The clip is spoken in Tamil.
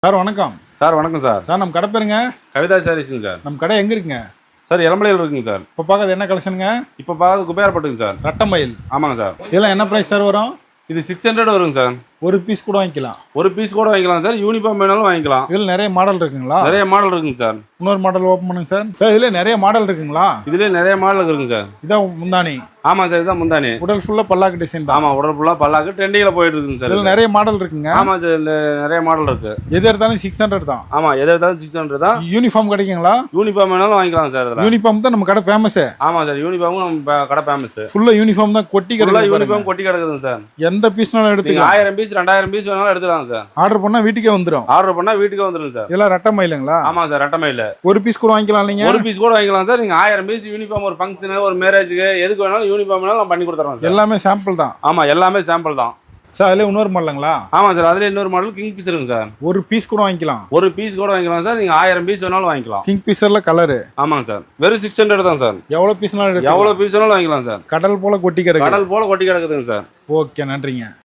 சார் வணக்கம். சார் வணக்கம் சார். சார் நம்ம கடை பேருங்க? கவிதா சாரீஸுங்க சார். நம்ம கடை எங்கே இருக்குங்க? சார் எலமலையில் இருக்குங்க சார். இப்போ பார்க்கறது என்ன கலெக்ஷனுங்க? இப்போ பார்க்கறது குபேரப்பட்டுங்க சார். ரட்டமயில். ஆமாங்க சார். இதெல்லாம் என்ன ப்ரைஸ் சார் வரும்? இது 600 வருங்க சார். ஒரு பீஸ் கூட வாங்கிக்கலாம்? ஒரு பீஸ் கூட வாங்கிக்கலாம் சார். யூனிஃபார்ம் வேணாலும் வாங்கிக்கலாம். இதில் நிறைய மாடல் இருக்குங்களா? நிறைய மாடல் இருக்குங்க சார். இன்னொரு மாடல் ஓப்பன் பண்ணுங்க சார். சார் இதில் நிறைய மாடல் இருக்குங்களா? இதுலேயே நிறைய மாடல் இருக்குங்க சார். இதான் முந்தானி? ஆமாம் சார், இதுதான் முந்தானி. உடல் ஃபுல்லாக பல்லாக்கு டிசைன் தான்? ஆமாம், உடல் ஃபுல்லாக பல்லாக்கு ட்ரெண்டிங்கில் போயிட்டு இருக்குங்க சார். இதில் நிறைய மாடல் இருக்குங்க? ஆமாம் சார், இதில் நிறைய மாடல் இருக்கு. எது எடுத்தாலும் 600 தான்? ஆமாம், எது எடுத்தாலும் 600 தான். யூனிஃபார்ம் கிடைக்குங்களா? யூனிஃபார்ம் வேணாலும் வாங்கிக்கலாம் சார். இதில் யூனிஃபார்ம் தான் நம்ம கடை ஃபேமஸ். ஆமாம் சார், யூனிஃபார்மும் நம்ம கடை ஃபேமஸ். ஃபுல்லாக யூனிஃபார்ம் தான் கொட்டி கிடக்கு. யூனிஃபார்ம் கொட்டி கிடக்குதுங்க சார். எந்த பீஸ்னாலும் எடுத்துக்கலாம். 1000 பீஸ் 2000 பீஸ் வேணாலும் எடுத்துக்கலாம் சார். ஆர்டர் பண்ணால் வீட்டுக்கே வந்துடும்? ஆர்டர் பண்ணால் வீட்டுக்கே வந்துடும் சார். இதெல்லாம் ரட்டமயிலுங்களா? ஆமாம் சார், ரட்டமயில். ஒரு பீஸ் கூட வாங்கிக்கலாம் நீங்க? ஒரு பீஸ் கூட வாங்கிக்கலாம் சார். நீங்க 1000 பீஸ் யூனிஃபார்ம், ஒரு ஃபங்க்ஷன், ஒரு மேரேஜுக்கு, எதுக்கு வேணாலும் யூனிஃபார்ம் வேணாலும் நம்ம பண்ணி கொடுத்துறோம் சார். எல்லாமே சாம்பிள் தான்? ஆமா, எல்லாமே சாம்பிள் தான் சார். அதுல இன்னொரு மாடலுங்களா? ஆமா சார், அதுல இன்னொரு மாடல் கிங் பீஸ் இருக்குங்க சார். ஒரு பீஸ் கூட வாங்கிக்கலாம்? ஒரு பீஸ் கூட வாங்கிக்கலாம் சார். நீங்க 1000 பீஸ் வேணாலும் வாங்கிக்கலாம். கிங் பீஸர்ல கலரு? ஆமாங்க சார், வெறும் 600 தான் சார். எவ்வளவு பீஸ்னாலும் எடுத்து எவ்வளவு பீஸ் வேணாலும் வாங்கிக்கலாம் சார். கடல் போல கொட்டி கிடக்கு. கடல் போல கொட்டி கிடக்குதுங்க சார். ஓகே, நன்றிங்க.